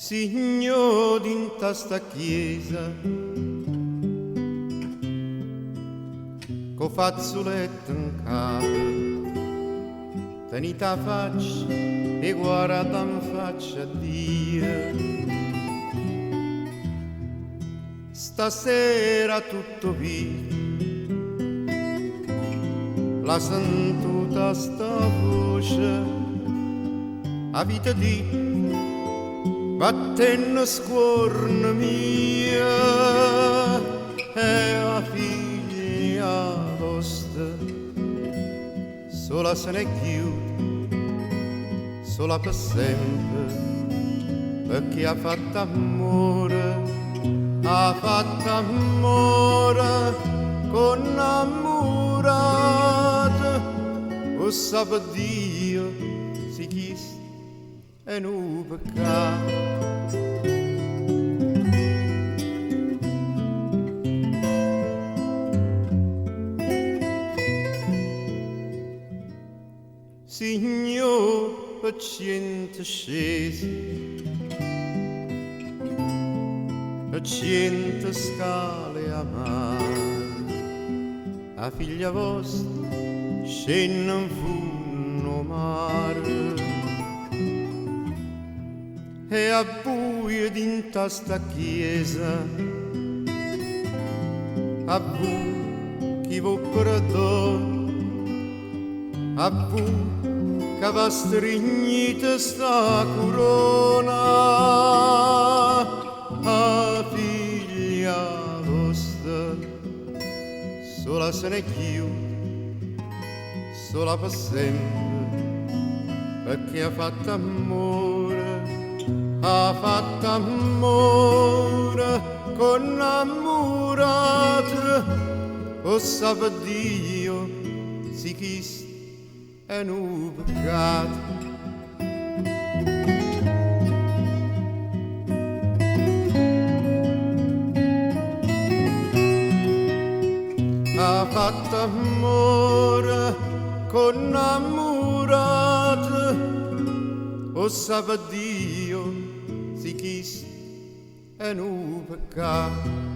Signor d'inta sta chiesa, co fazzoletto in capo, tenita faccia e guarda in faccia a Dio. Stasera tutto via, la sentuta sta voce, a vita di battenne scuorna mia e la figlia vostra sola se ne chiude, sola per sempre, perché ha fatto amore con amorata, o sape Dio si chissà e non peccato. Signor, paziente scesi, paziente scale amare, a figlia vostra scende in funno mare. E a buio d'inta sta chiesa, a voi chi vuol perdono, a voi che va strignita sta corona, a figlia vostra sola se ne chiude, sola per sempre, perché ha fatto amore con amorata, o sape Dio si chissà e non peccato. Ha fatto amore con amorata, o sape Dio si chissà e non peccato.